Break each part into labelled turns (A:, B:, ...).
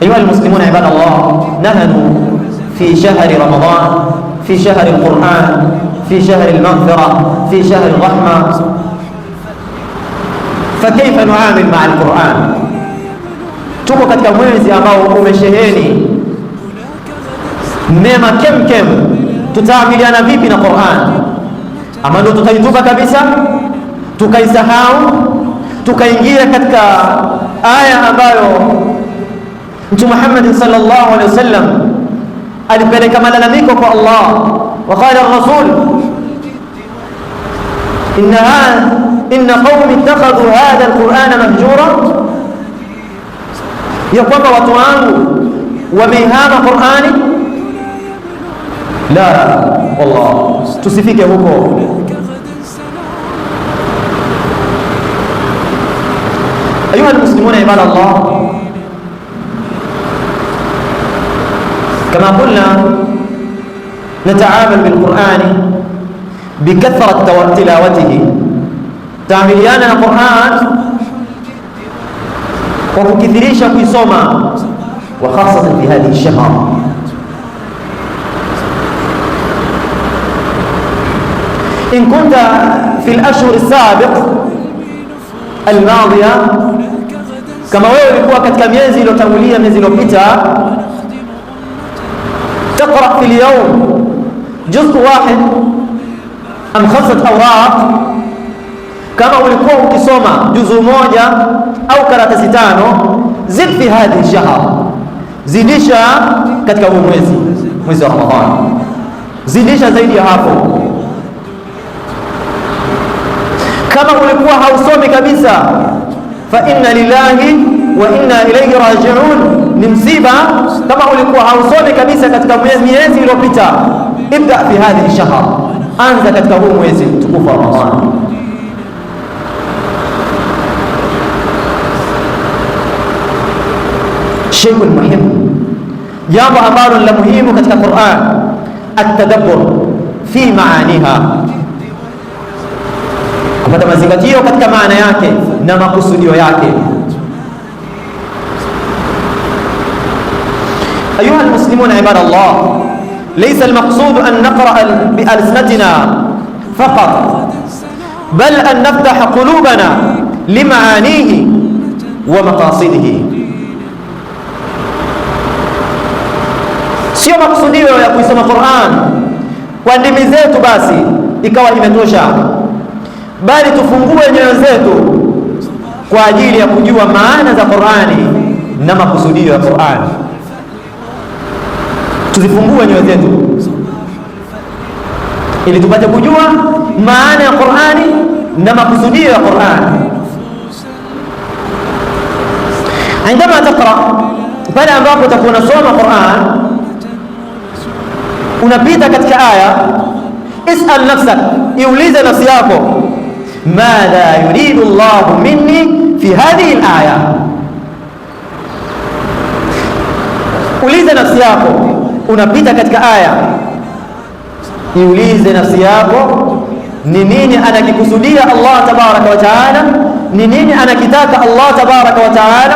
A: أيها المسلمون عباد الله، نحن في شهر رمضان، في شهر القرآن، في شهر المغفرة، في شهر الرحمة، فكيف نعامل مع القرآن؟ tuko katika mwezi ambao umesheheni neema kemkem. Tutaamiliana vipi na Qur'an? Ama ndio tutaitupa kabisa, tukaisahau, tukaingia katika aya ambayo Mtume Muhammad sallallahu alaihi wasallam alipeleka malalamiko kwa Allah, wa qala ar-rasul inna qaumi ittakhadhu hadha al-Qur'ana mahjura, ya kwamba watu wangu wamehama Qur'ani. La wallah, tusifike huko. Ayuha almuslimuna ibadallah, kama qulna nata'amal bilqur'ani bikathrat tilawatihi, taamiliana na Qur'an kwa kukithirisha kuisoma, wa khasatan fi hadhihi ash-shahr. إن كنت في الأشهر السابق الماضية كما ulikuwa katika miezi iliyotangulia, miezi iliyopita, تقرأ في اليوم جزء واحد أم 5 أوراق، kama ulikuwa ukisoma juzu moja au karatasi 5, zid fi hadhihi shahr, zidisha katika huu mwezi wa Ramadhani, zidisha zaidi ya hapo. Kama ulikuwa hausomi kabisa, fa inna lillahi wa inna ilayhi raji'un, ni msiba. Kama ulikuwa hausomi kabisa katika miezi iliyopita, ibda fi hadhihi shahr, anza katika huu mwezi mtukufu wa Ramadhani. Shay'un muhim, jambo ambalo la muhimu katika Qur'an, at-tadabbur fi maaniha, kupata mazingatio katika maana yake na makusudio yake. Ayuha almuslimuna ibadallah, laysa almaqsud an naqra bialsinatina faqat, bal an naftaha qulubana limaanihi wa maqasidihi. Sio makusudio ya kuisoma Qur'an kwa ndimi zetu basi ikawa imetosha, bali tufungue nyoyo zetu kwa ajili ya kujua maana za Qur'ani na makusudio ya Qur'ani. Tuzifungue nyoyo zetu ili tupate kujua maana ya Qur'ani na makusudio ya Qur'ani. Indama taqra, pale ambapo utakuwa unasoma Qur'an, unapita katika aya, is'al nafsak, iulize nafsi yako, madha yuridu Allahu minni fi hadhihi al-aya. Ulize nafsi yako, unapita katika aya, iulize nafsi yako, ni nini anakikusudia Allah tabaraka wa taala, ni nini anakitaka Allah tabaraka wa taala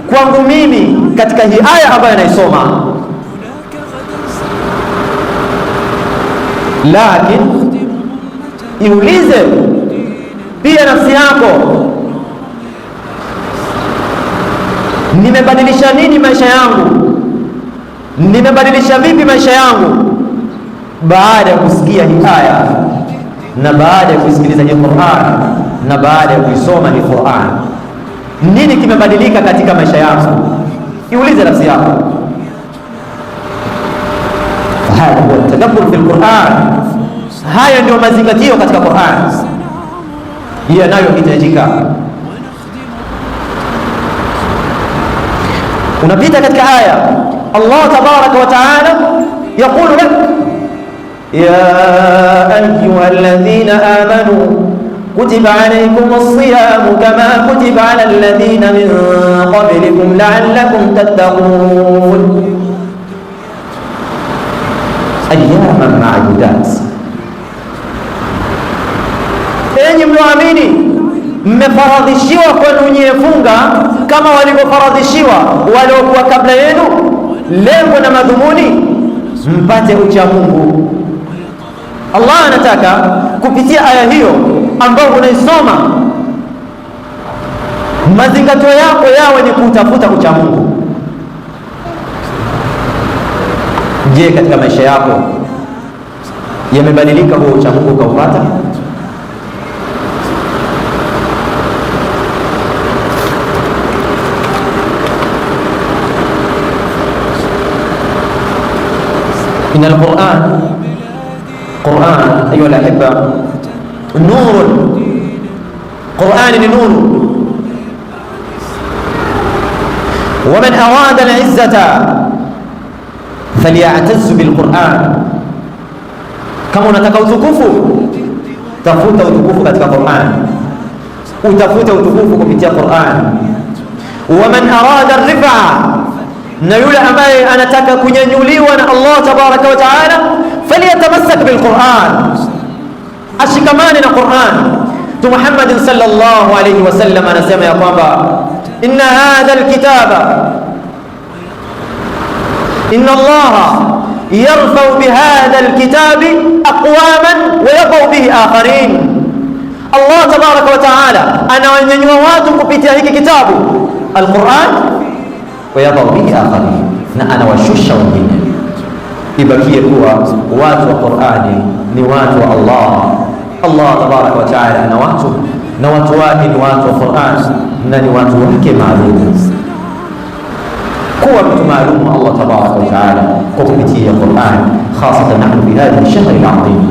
A: kwangu mimi katika hii aya ambayo naisoma. Lakini iulize pia nafsi yako, nimebadilisha nini maisha yangu, nimebadilisha vipi maisha yangu baada ya kusikia hii aya na baada ya kusikiliza hii Qur'an na baada ya kuisoma hii Qur'an. Nini kimebadilika katika maisha yangu? Iulize nafsi yako. Hada huwa tadabbur fi al-Qur'an, haya ndio mazingatio katika Qur'an yanayohitajika. Unapita katika aya, Allah tabaraka wa taala yaqulu lak ya ayyuha alladhina amanu kutiba alaykumus siyamu kama kutiba ala alladhina min qablikum la'allakum tattaqun ayyaman ma'dudat. Enyi mlioamini, mmefaradhishiwa kwenu nyie funga kama walivyofaradhishiwa waliokuwa kabla yenu. Lengo na madhumuni mpate ucha Mungu. Allah anataka kupitia aya hiyo ambayo unaisoma, mazingatio yako yawe ni kutafuta ucha Mungu. Je, katika maisha yako yamebadilika huo ucha Mungu ukaupata? إن القرآن أيها الأحبة نور. قرآن نور. ومن أراد العزة فليعتز بالقرآن. كما unataka utukufu, tafuta utukufu katika Qur'an, utafuta utukufu kupitia Qur'an. ومن أراد الرفعة, na yule ambaye anataka kunyanyuliwa na Allah tabaraka wa taala, faliyatamassak bilquran, ashikamane na Qur'an. Mtume Muhammad sallallahu alayhi wasallam anasema ya kwamba inna hadha alkitaba, inna Allah yarfa'u bihadha alkitabi aqwaman wa yadh'u bihi akharin. Allah tabaraka wa taala anawanyanyua watu kupitia hiki kitabu alquran, wayadhau bihi akharin, na anawashusha wengine. Ibakie kuwa watu wa Qur'ani ni watu wa Allah. Allah tabaraka wa taala ana watu, na watu wake ni watu wa Qur'an, na ni watu wake maalum. Kuwa mtu maalum Allah tabaraka wa taala kwa kupitia Qur'an, hasatan nahnu fi hadhihi ash-shahr al-'azim.